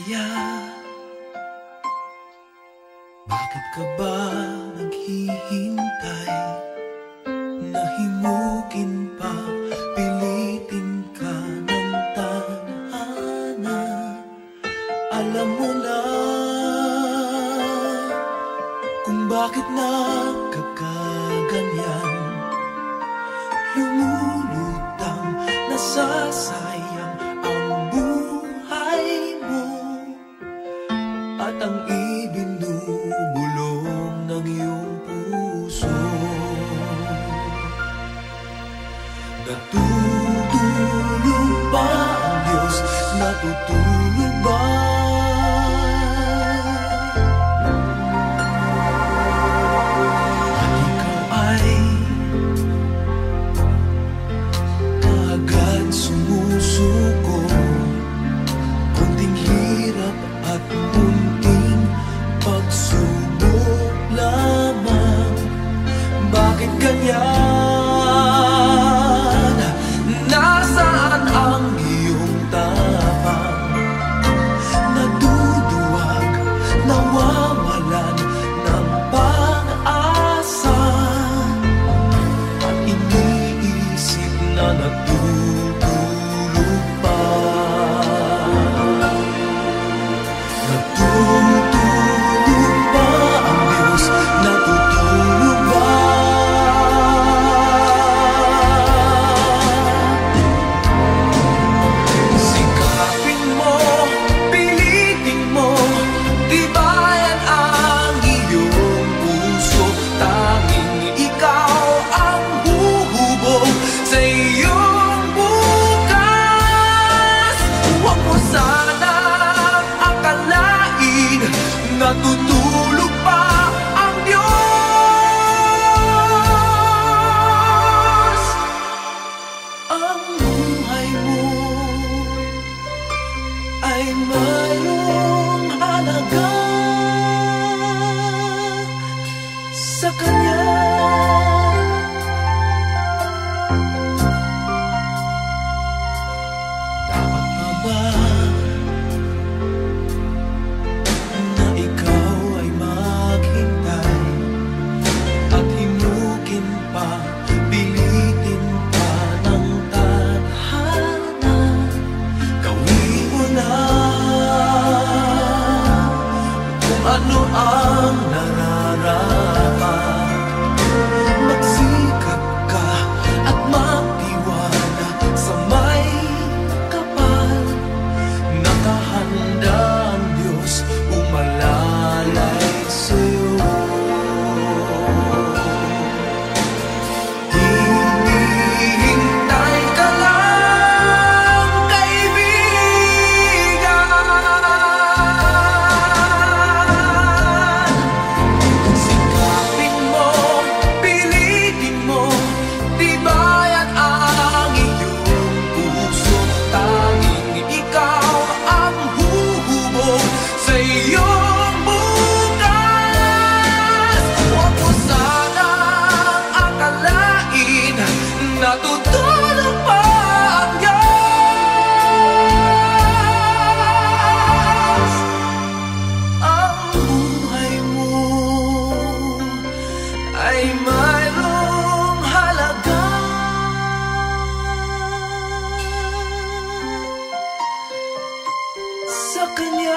saya? Bakit ka ba naghihintay? Nahimukin pa, pilitin ka ng tadhana. Alam mo na kung bakit nagkakaganyan. Lumulutang, nasasayang ang buhay mo at ang ibinubulong ng iyong puso. Natutulog ba ang Diyos? Natutulog ba? At ikaw ay kaagad sumusuko. Kunting hirap at munting pagsubok lamang. Bakit ganyan? Nasaan ang iyong tapang? Naduduwag, nawawalan ng pag-asa. At iniisip na natutulog pa. Natutulog ba ang Diyos? Natutulog ba? Sikapin mo, pilitin mo, tibayan ang iyong puso. Tanging ikaw ang huhubog sa iyong bukas. Huwag mo sanang akalain natutulog pa ang Diyos. Ang buhay mo ay mayroong halaga sa Kanya. Dapat pa ba na ikaw ay maghintay at himukin pa, pilitin pa ng tadhana? Gawin mo na kung ano ang nararapat. Magsikap ka at magtiwala sa may kapal. Nakahanda ang Diyos umalalay sa'yo. Hinihintay ka lang, kaibigan. Sikapin mo, pilitin mo, tibayan ang iyong puso. Tanging ikaw ang huhubog sa iyong bukas. Huwag mo sanang akalain natutulog pa ang Diyos. Ang buhay mo ay mayroong halaga sa Kanya.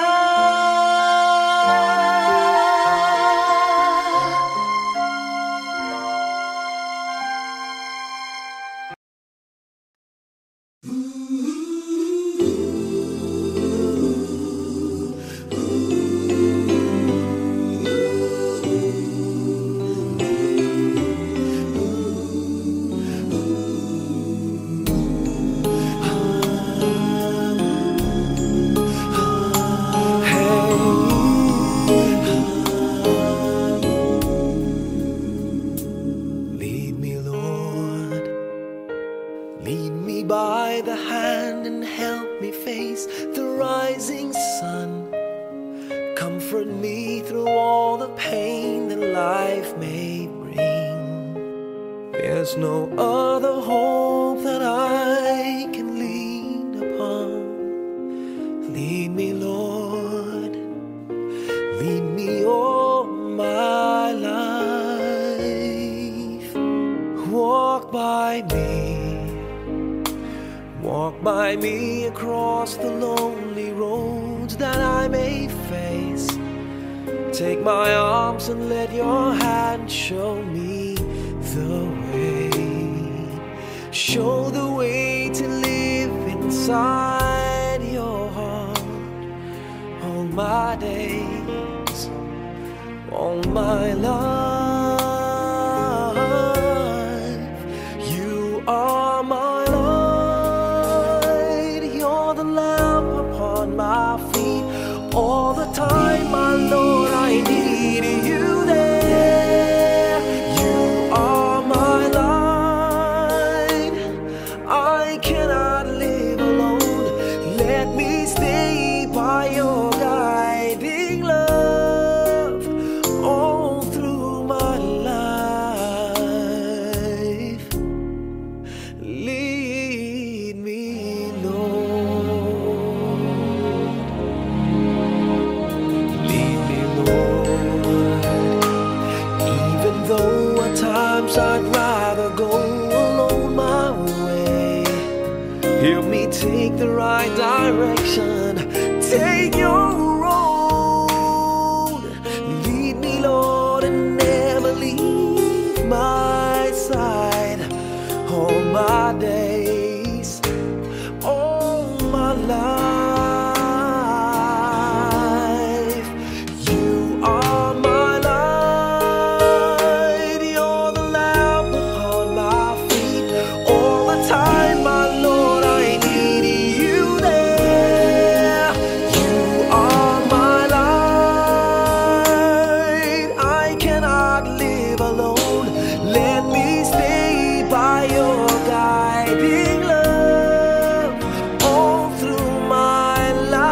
Lead me, Lord. Lead me by the hand and help me face the rising sun. Comfort me through all the pain that life may bring. There's no other hope that I can lean upon. Lead me, Lord. by me, walk by me across the lonely roads that I may face. Take my arms and let your hand show me the way. Show the way to live inside your heart all my days, all my life. You are my light, you're the lamp upon my feet. All the time, my Lord, I need you there. You are my light, I cannot live alone. Let me stay by your guiding love all through my life. Lead me, Lord. Lead me, Lord. Even though at times I'd rather go alone my way, help me take the right direction. Take your road. Lead me, Lord, and never leave my side. All my days, all my life. You are my light, you're the lamp upon my feet. All the time, my Lord, I need you there. You are my light, I cannot live alone. Let me stay by your guiding love all through my life.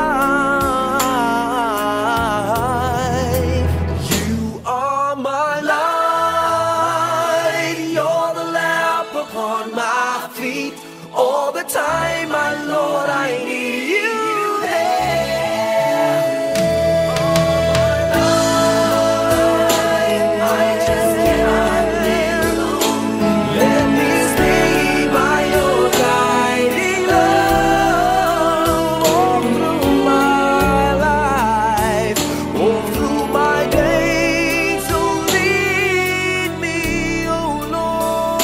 You are my light, you're the lamp upon my feet. All the time, my Lord, I need you there. I just cannot live alone. Let me stay by your guiding love all through my life, all through my days. So lead me, oh Lord.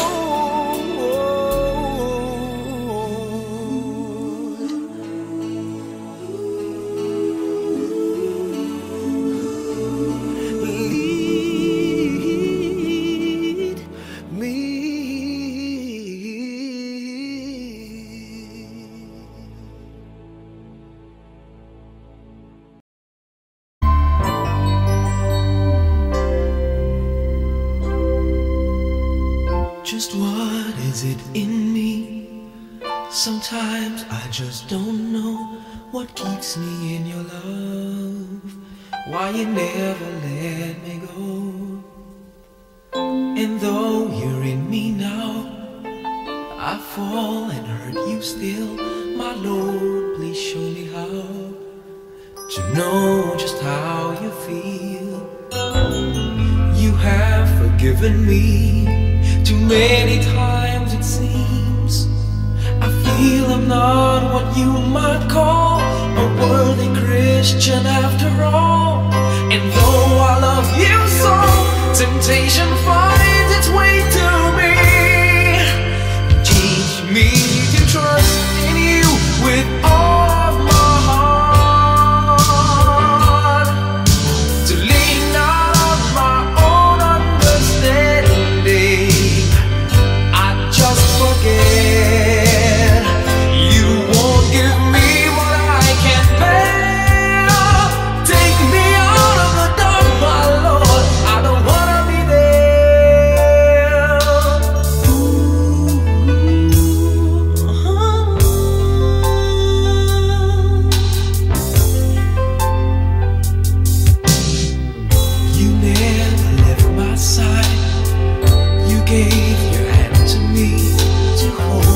Lead me. Just what is it in me? Sometimes I just don't know what keeps me in your love, why you never let me go. And though you're in me now, I fall and hurt you still. My Lord, please show me how to know just how you feel. You have forgiven me too many times, it seems. I feel I'm not what you might call a worthy Christian after all. And though I love you so, temptation finds its way to me. Teach me to trust in you with all of my heart, to lean not on my own understanding. I just forget. You won't give me what I can't bear. Take me out of the dark, my Lord. I don't wanna be there. You never left my side. You gave your hand to me to hold.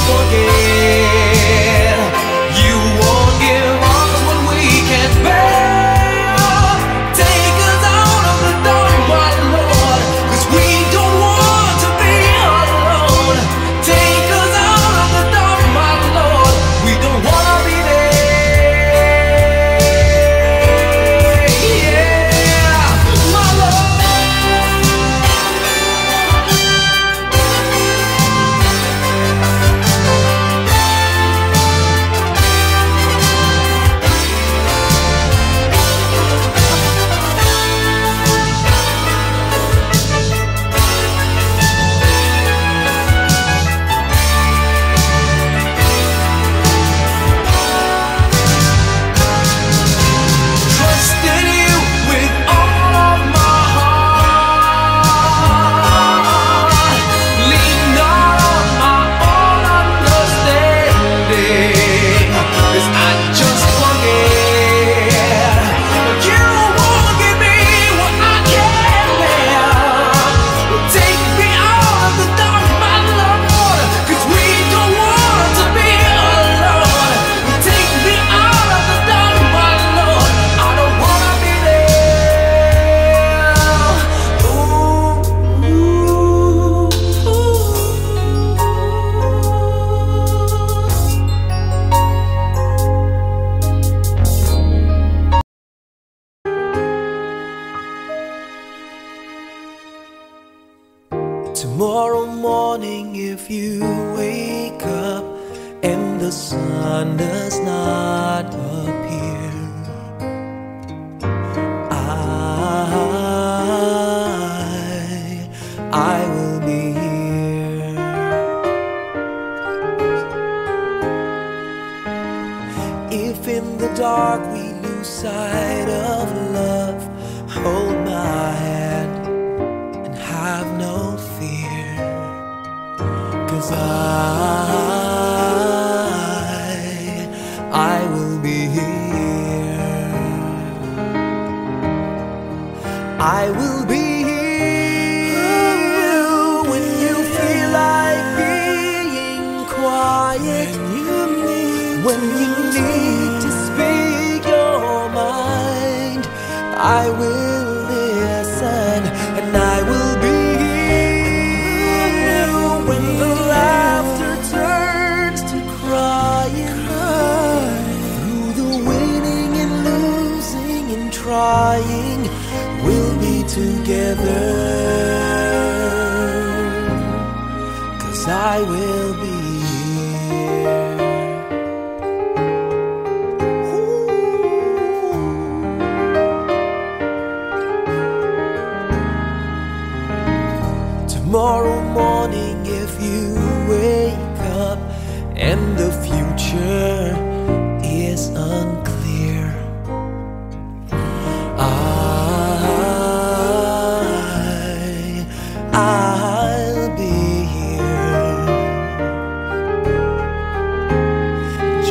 forget. You won't give us what we can't bear. Take us out of the dark, my Lord, 'cause we don't want to be alone. Take us out of the dark, my Lord, we don't want to be there. Yeah, my Lord. Trust in you with all of my heart. Lean not on my own understanding, 'cause I just forget. You won't give me what I can't bear. Take me out of the dark, my Lord, 'cause we don't want to be alone. Take me out of the dark, my Lord, I don't wanna be there. Ooh, ooh, ooh. Tomorrow morning, if you wake up and the sun does not appear, I will be here. If in the dark we lose sight of love, hold my hand and have no fear, 'cause I will be here. I will be here when you feel like being quiet, when you need to speak your mind. I will listen and I will be here when the laughter turns to crying. Through the winning and losing and trying, we'll be together, 'cause I will be here. Tomorrow morning, if you wake up and the future is unclear, I'll be here.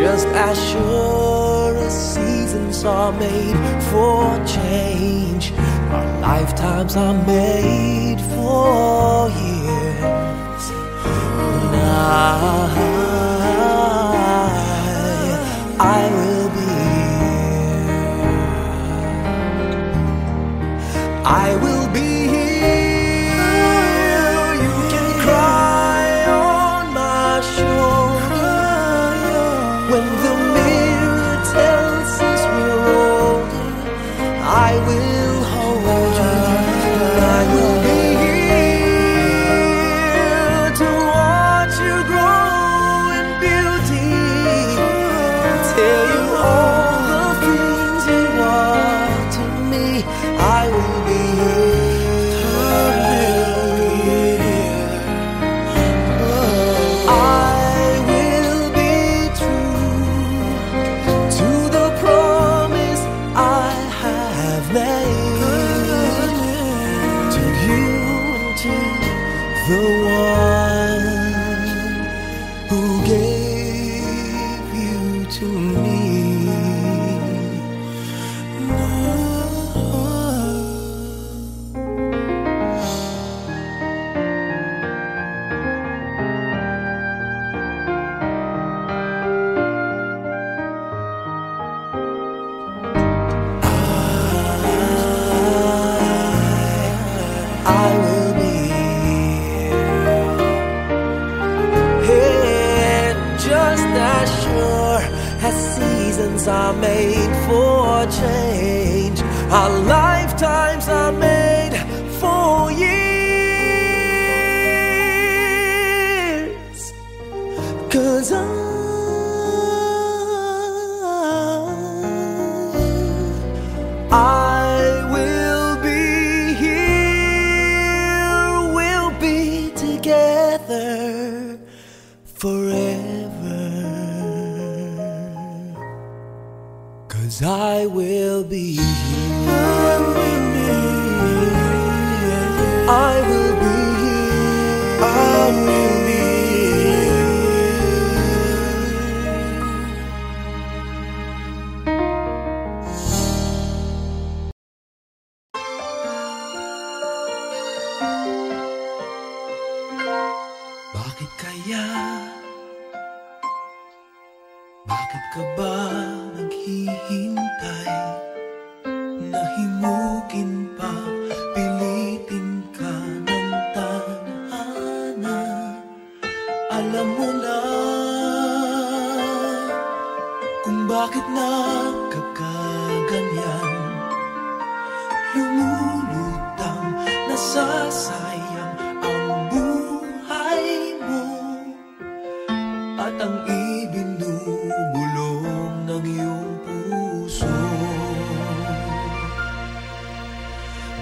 Just as sure as seasons are made for change, our lifetimes are made for years. And I will be here. I will be here. You can cry on my shoulder when the mirror tells us we're older. I will hold you. I will be here to watch you grow and seasons are made for change. Our lifetimes are made for years. 'Cause I will be here, we'll be together forever. 'Cause I will be here, I will be here, I will be here. Bakit kaya? Bakit ka ba naghihintay? Nahimukin pa, pilitin ka ng tadhana. Alam mo na kung bakit nagkakaganyan. Lumulutang, nasasayang ang buhay mo at ang ibinubulong ng iyong puso.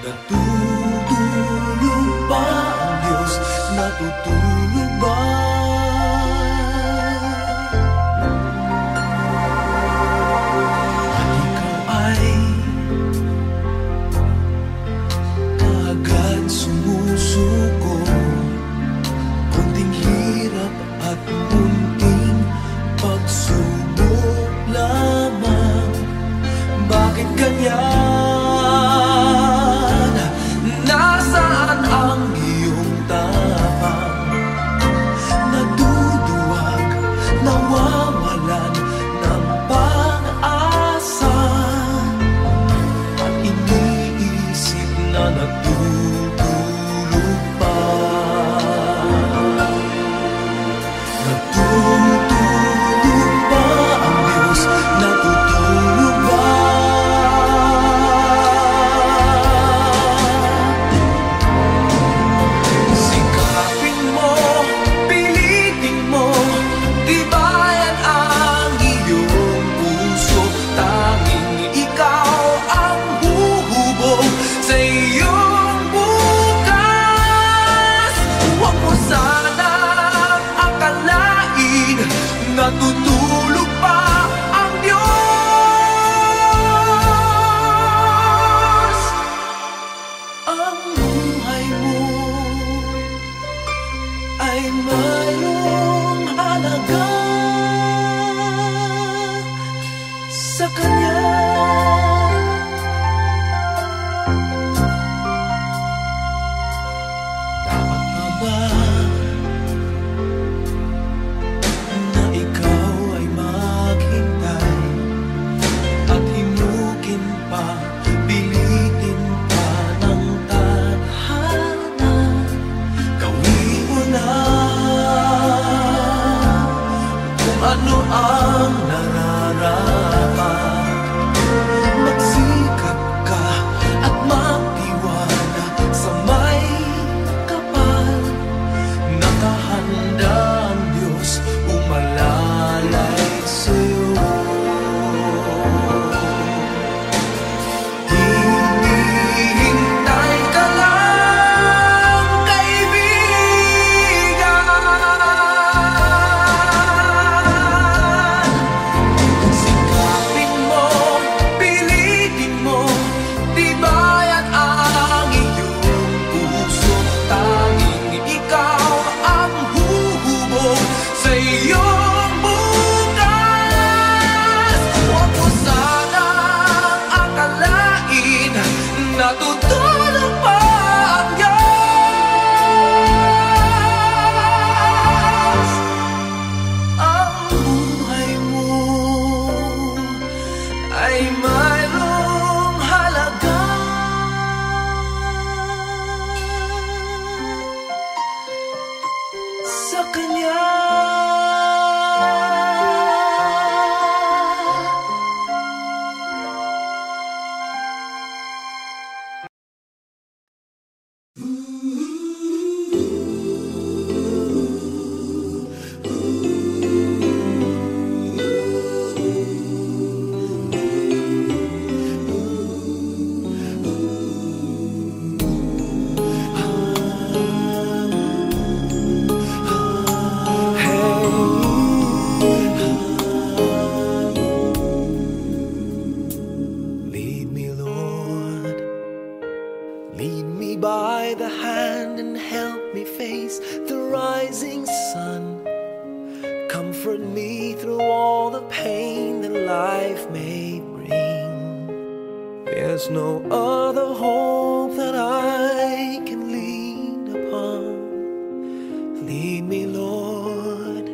Natutulog ba ang Diyos? Natutulog ba? At ikaw ay kaagad sumusuko. Kunting hirap at munting pagsubok lamang. Bakit ganyan? Nasaan ang iyong tapang? Naduduwag, nawawalan ng pag-asa. At iniisip na natutulog pa. Natutulog ba ang Diyos? Natutulog ba? Sikapin mo, pilitin mo, tibayan ang iyong puso. Tanging ikaw ang huhubog sa iyong bukas. Huwag mo sanang akalain natutulog pa ang Diyos. Ang buhay mo ay mayroong halaga sa Kanya. Dapat pa ba na ikaw ay maghintay at himukin pa, pilitin pa ng tadhana? Gawin mo na kung ano ang nararapat. Magsikap ka at magtiwala sa may kapal. Nakahanda ang Diyos umalalay sa'yo. Hinihintay ka lang, kaibigan. Sikapin mo, pilitin mo, tibayan ang iyong puso. Tanging ikaw ang huhubog sa iyong bukas. Huwag mo sanang akalain natutulog pa ang Diyos. Ang buhay mo ay mayroong halaga sa Kanya. by the hand and help me face the rising sun. Comfort me through all the pain that life may bring. There's no other hope that I can lean upon. Lead me, Lord,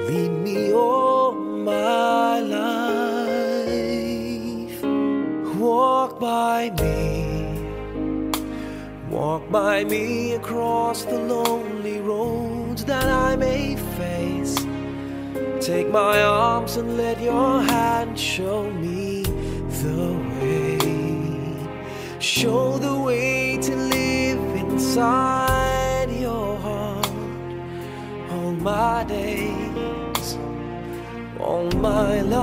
lead me all my life. Walk by me across the lonely roads that I may face. Take my arms and let your hand show me the way. Show the way to live inside your heart all my days, all my life.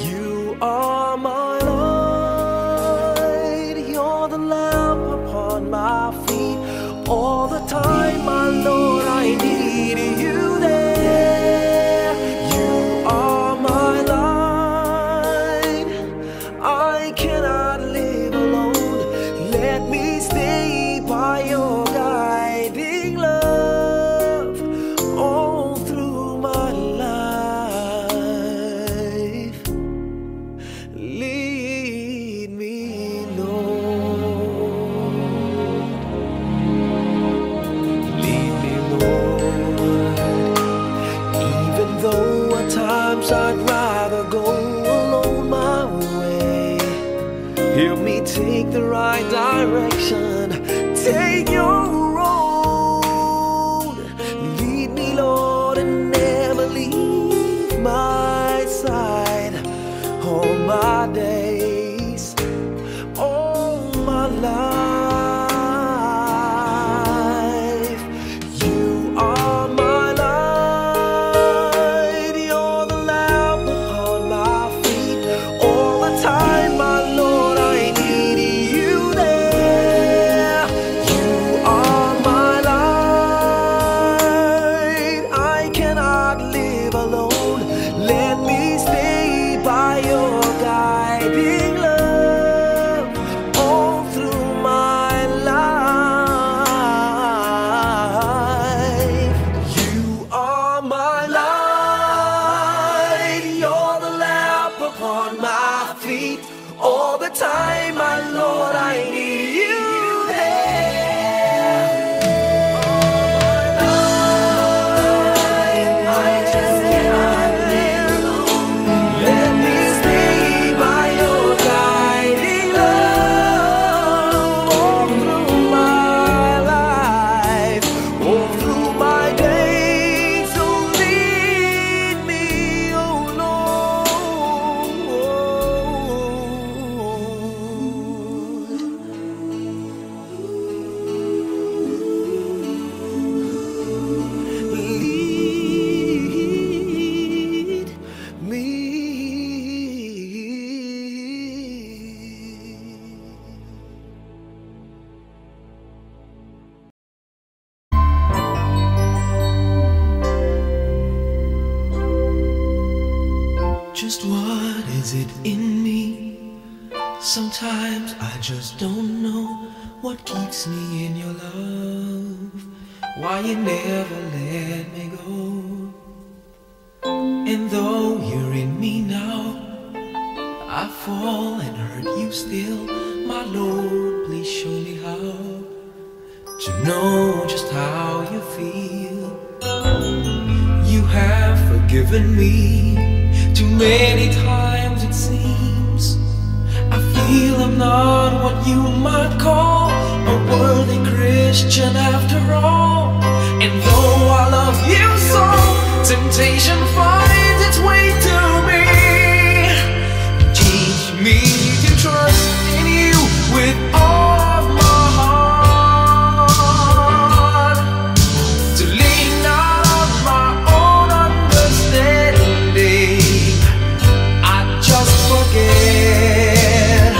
You are my light, you're the lamp upon my feet. All the time, my Lord, I need you there. You are my light, I cannot live alone. Let me stay by your guiding love all through my life. Lead me, Lord. Lead me, Lord. Even though at times I'd rather go alone my way, help me take the right direction. Take your road. Lead me, Lord, and never leave my side. All my days, all my life. You are my light, you're the lamp upon my feet. All the time, my Lord, I need you there. You are my light, I cannot live alone. Let me stay by your guiding love all through my life. You are my light, you're the lamp upon my feet. All the time, my Lord, I need you there. I just cannot live alone. Let me stay by your guiding love all through my life, all through my days. So lead me, oh Lord. Lead me. Just what is it in me? Sometimes I just don't know what keeps me in your love. Why you never let me go. And though you're in me now, I fall and hurt you still. My Lord, please show me how to know just how you feel. You have forgiven me too many times, it seems. I feel I'm not what you might call a worthy Christian after all. And though I love you so, temptation finds its way to me. Teach me to trust in you with all of my heart, to lean not on my own understanding. I just forget.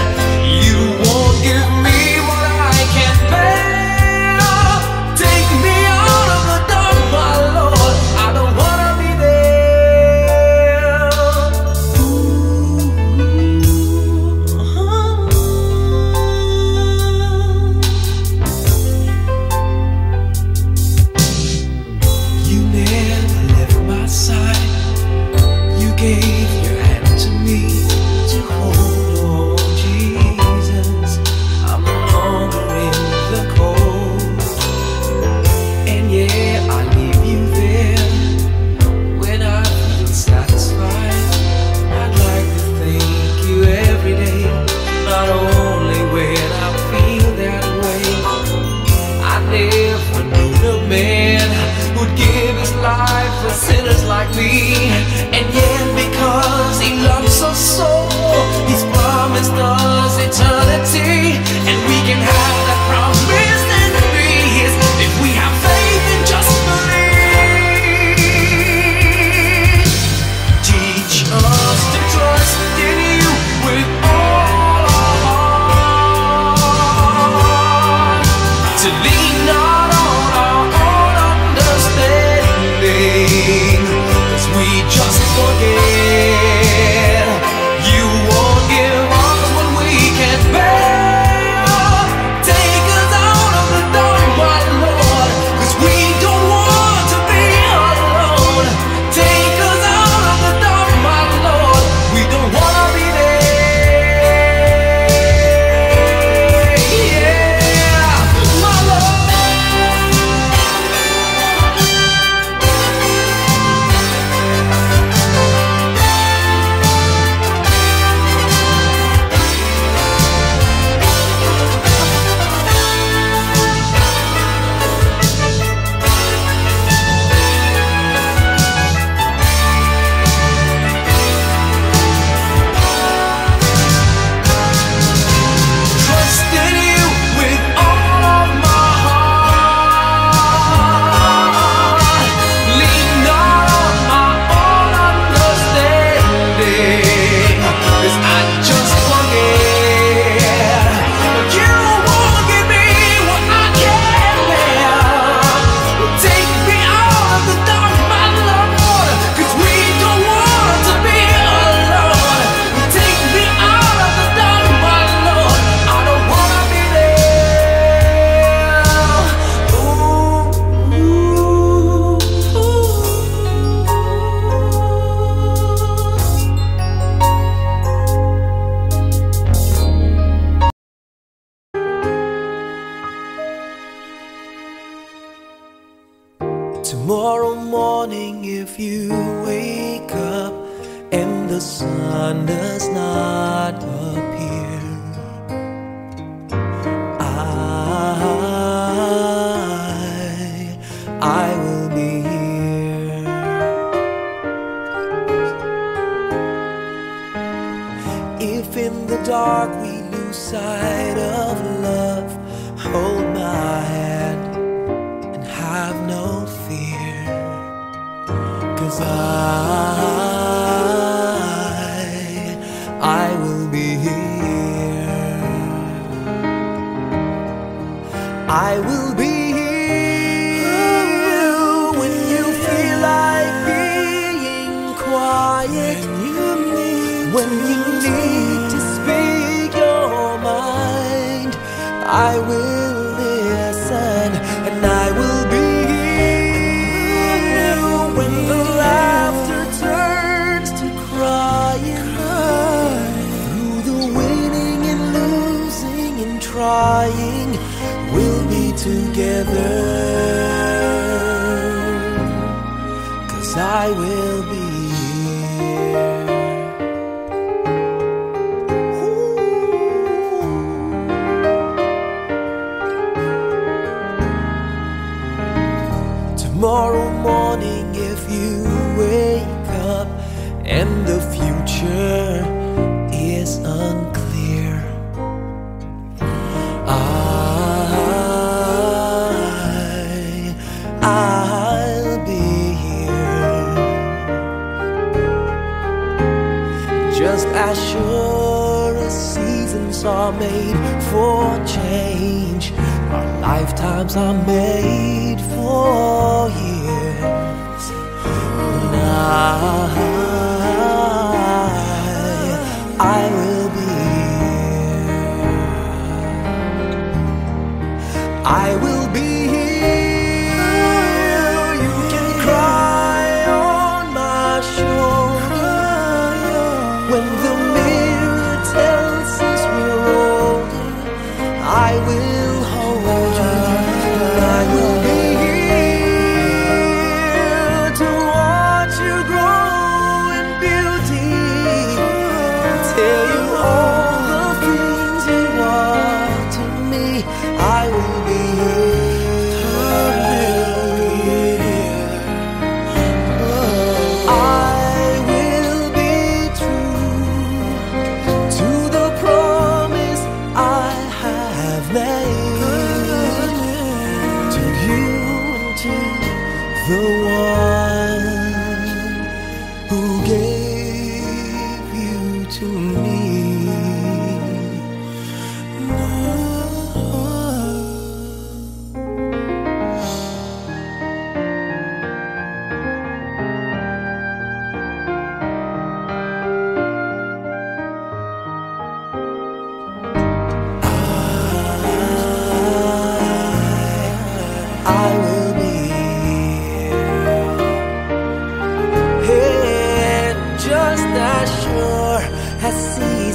You won't give me what I can't bear. Take me out of the dark, my Lord. I don't wanna be there. like me. And yet because He loves us so, He's promised us eternity, and we can have that promise and be His if we have faith and just believe. Teach us to trust in You with all our heart, to lean not on our own understanding, 'cause we just forget You won't give us what we can't bear. Take us out of the dark, my Lord, 'cause we don't want to be alone. Take us out of the dark, my Lord, we don't want to be there. Yeah, my Lord. Trust in You with all of my heart. Lean not on my own understanding, 'cause I just forget You won't give me what I can't bear. Take me out of the dark, my Lord, 'cause we don't want to be alone. Take me out of the dark, my Lord, I don't wanna be there. Tomorrow morning, if you wake up and the sun does not appear, I will be here. If in the dark we lose sight of love, hold my hand and have no fear, 'cause I will be here. I will be here when you feel like being quiet, when you need to speak your mind. I will listen, and I will be here when the laughter turns to crying. Through the winning and losing and trying, we'll be together, 'cause I will be here. Tomorrow morning, if you wake up and the future is unclear, I'll be here. Just as sure as seasons are made for change, our lifetimes are made for years. And I will be here. I will be here. You can cry on my shoulder when the mirror tells us we're older. I will hold you. I will be here to watch you grow.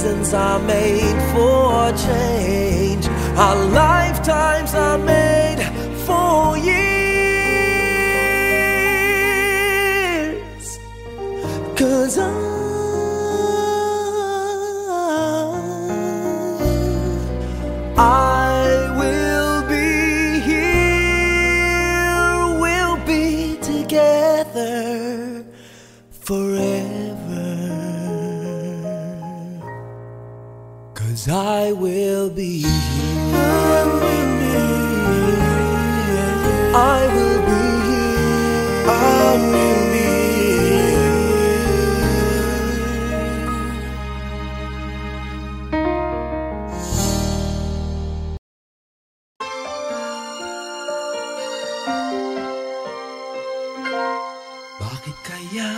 seasons are made for change. Our lifetimes are made for years. 'Cause I will be here, we'll be together forever. 'Cause I will be here, I will be here, I will be here. Bakit kaya?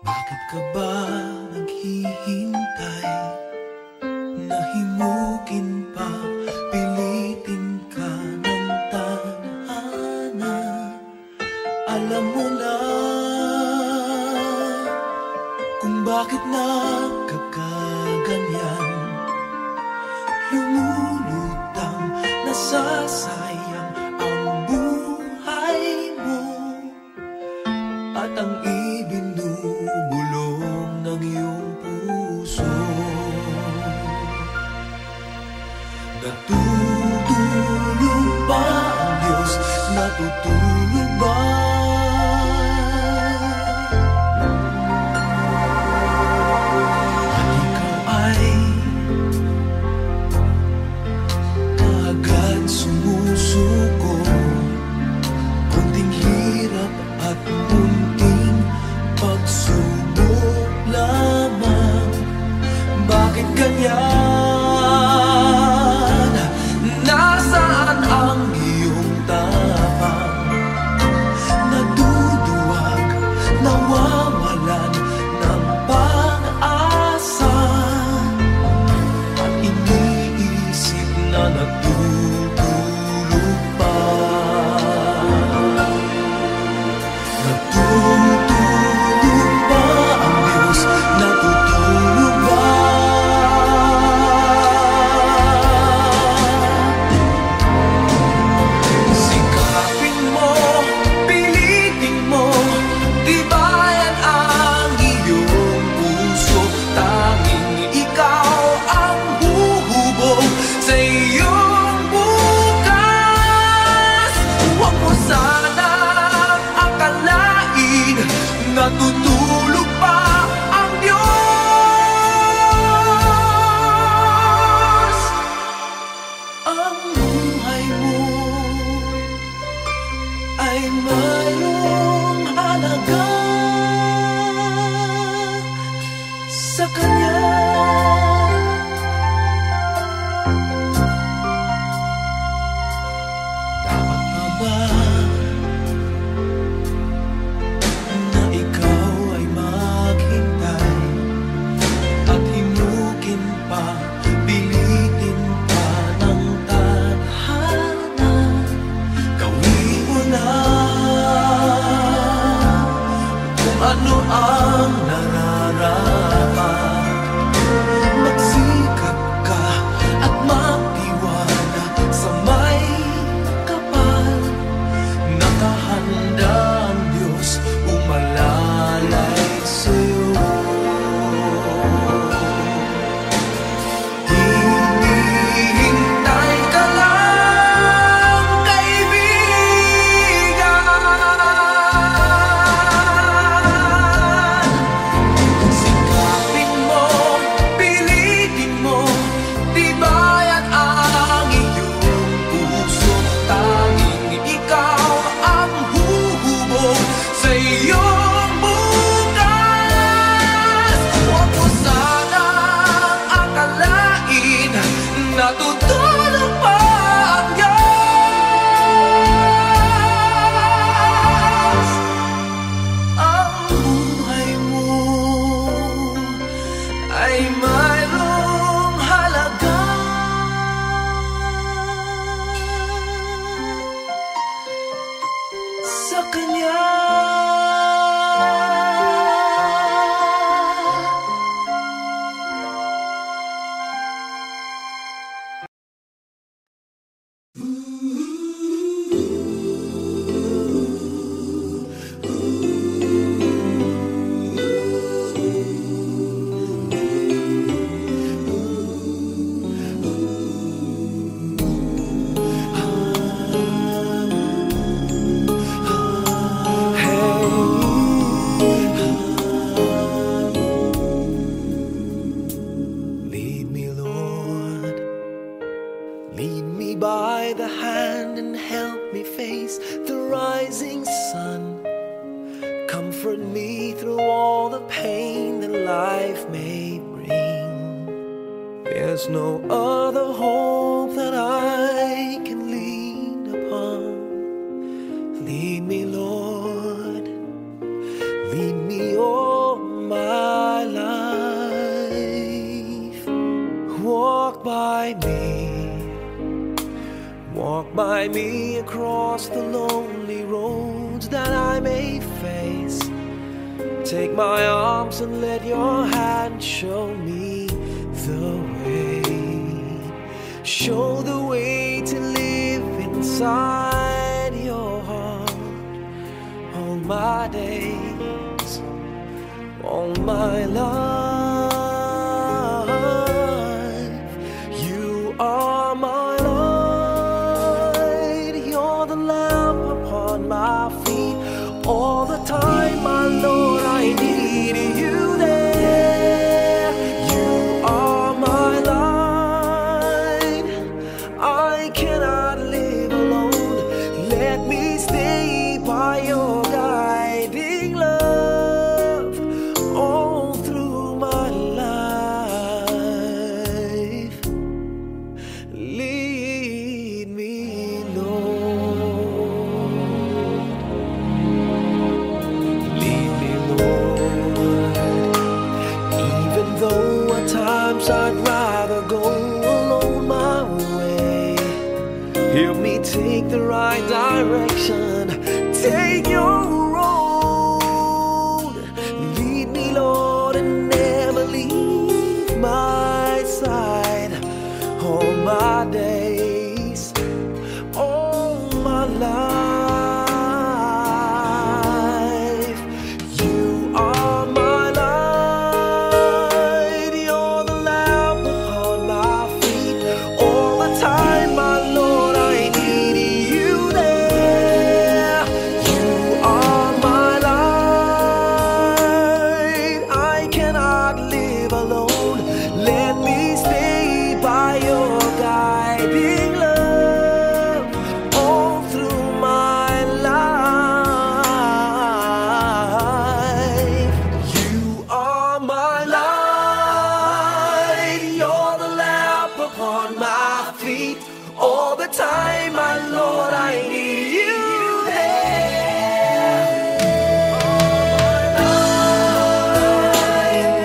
Bakit ka ba naghihintay? Nahimukin pa, pilitin ka ng tadhana. Alam mo na kung bakit nagkakaganyan. Lumulutang, nasasayang ang buhay mo at ang ibinubulong ng iyong puso. Natutulog ba ang Diyos? Natutulog ba? At ikaw ay kaagad sumusuko. Kunting hirap at munting pagsubok lamang. Bakit ganyan? Nasaan ang iyong tapang? Naduduwag, nawawalan ng pag-asa. At iniisip na natutulog pa. Natutulog ba ang Diyos? Natutulog ba? Sikapin mo, pilitin mo, tibayan ang iyong puso. Tanging ikaw ang huhubog sa iyong bukas. Huwag mo sanang akalain natutulog pa ang Diyos. Ang buhay mo ay mayroong halaga sa Kanya. Dapat pa ba na ikaw ay maghintay at himukin pa, pilitin pa ng tadhana? Gawin mo na kung ano ang nararapat. Magsikap ka at magtiwala sa may kapal. Nakahanda ang Diyos umalalay sa'yo. Hinihintay ka lang, kaibigan. Sikapin Comfort me through all the pain that life may bring. There's no other hope that I can lean upon. Lead me, Lord, lead me all my life. Walk by me across the lonely roads that I may face. Take my arms and let your hand show me the way. Show the way to live inside your heart all my days, all my life. You are my light, you're the lamp upon my feet. All the time, my Lord, I need you there. You are my light, I cannot live alone. Let me stay by your guiding love all through my life. Lead me, Lord. Lead me, Lord. Even though at times I'd rather go alone my way, help me take the right direction. Take your road. Lead me, Lord, and never leave my side. All my days, all my life. You are my light, you're the lamp upon my feet. All the time, my Lord, I need you there. You are my light, I cannot live alone. Let me stay by your guiding love all through my life. You are my light, you're the lamp upon my feet. All the time, my Lord, I need you there.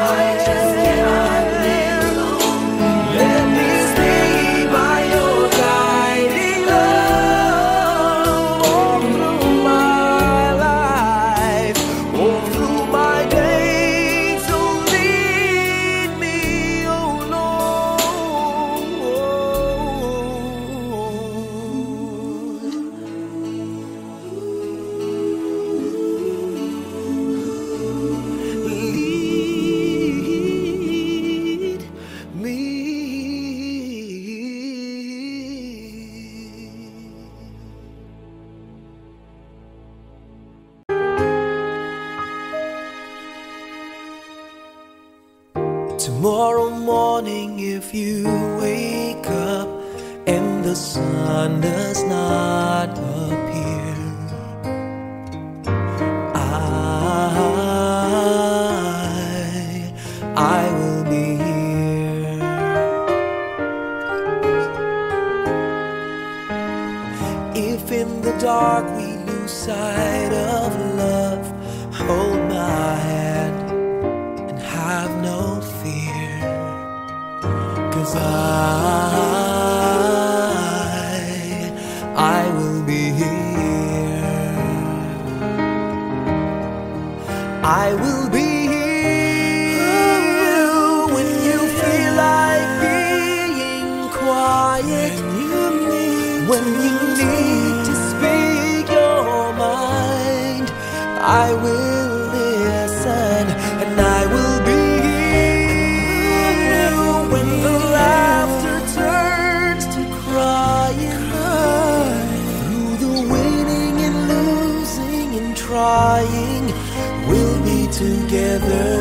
I just cannot live alone. Let me stay by your guiding love all through my life, all through my days. So lead me, oh Lord. Lead me. Tomorrow morning, if you wake up and the sun does not appear, I will be here. If in the dark we lose sight of love, hold my hand and have no fear, 'cause I will be here. I will be here when you feel like being quiet, when you need to speak your mind. I will listen, and I will be here when the laughter turns to crying. Through the winning and losing and trying, we'll be together,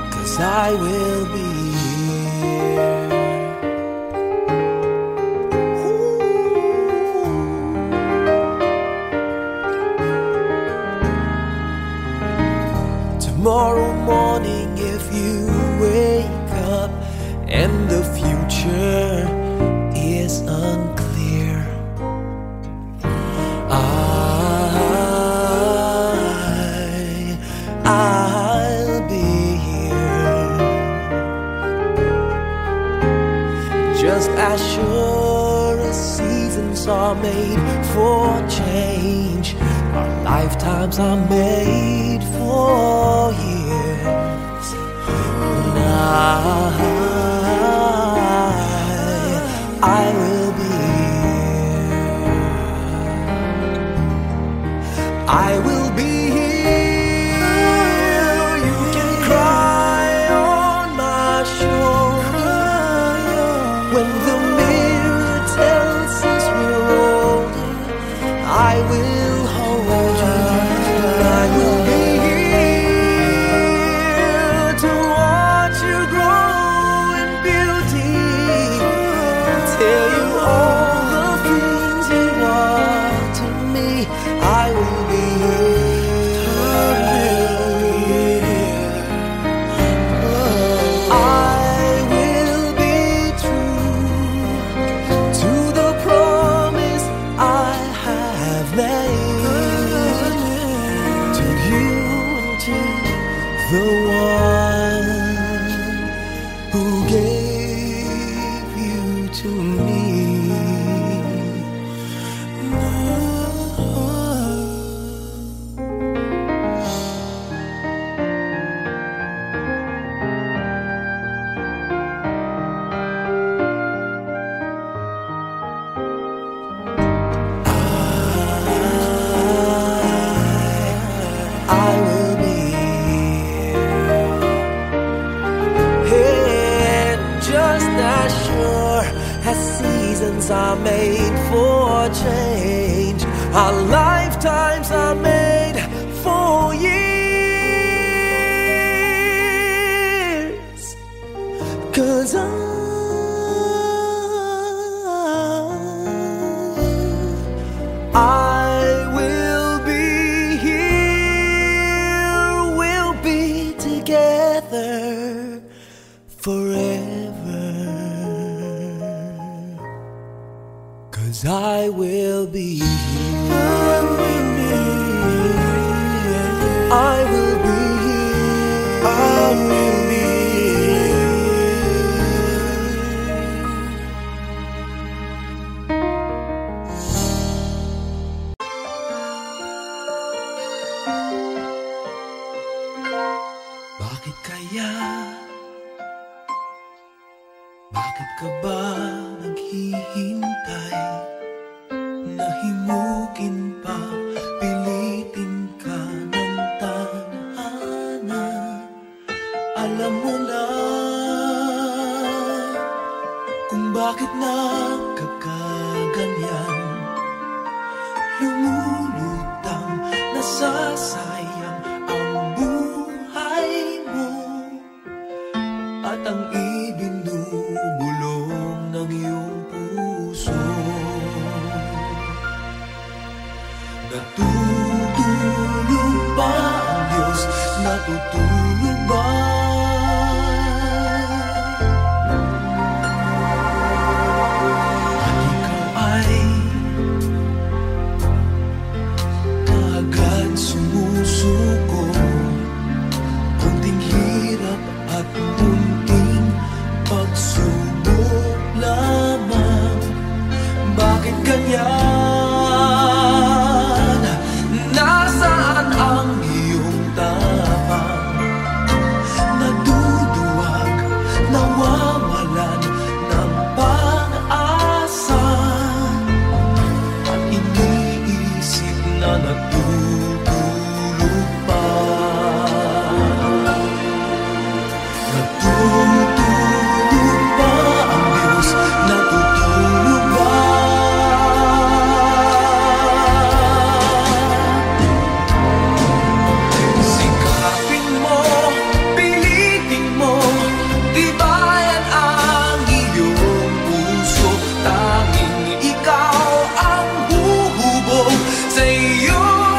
'cause I will be here. tomorrow morning if you wake up and the future is unclear. I'll be here, just as sure as seasons are made for change. Our lifetimes are made for years. And I will be here. I will be here. You can cry on my shoulder when the mirror tells us we're older. I will hold you. I will be here to watch you grow in beauty, tell you all the things you are to me. I will be the one who gave you to me. I will be just as sure as seasons are made for change. Our lifetimes are made for years. 'Cause I will be here. We'll be together forever. 'Cause I will be here. I will be here. I will be Bakit kaya? Bakit ka ba naghihintay? Nahimukin pa, pilitin ka ng tadhana. Alam mo na kung bakit nagkakaganyan. Lumulutang, nasasayang ang buhay mo at ang ibinubulong ng iyong puso. Natutulog ba ang Diyos? Natutulog ba? At ikaw ay kaagad sumusuko. Kunting hirap at munting pagsubok lamang. Bakit ganyan? Nasaan ang iyong tapang? Naduduwag, nawawalan ng pag-asa, at iniisip na natutulog pa. Natutulog ba ang Diyos? Natutulog ba? Sikapin mo, pilitin mo, tibayan ang iyong puso. Tanging ikaw ang huhubog sa iyong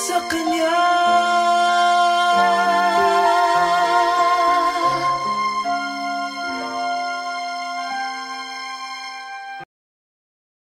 sa Kanya.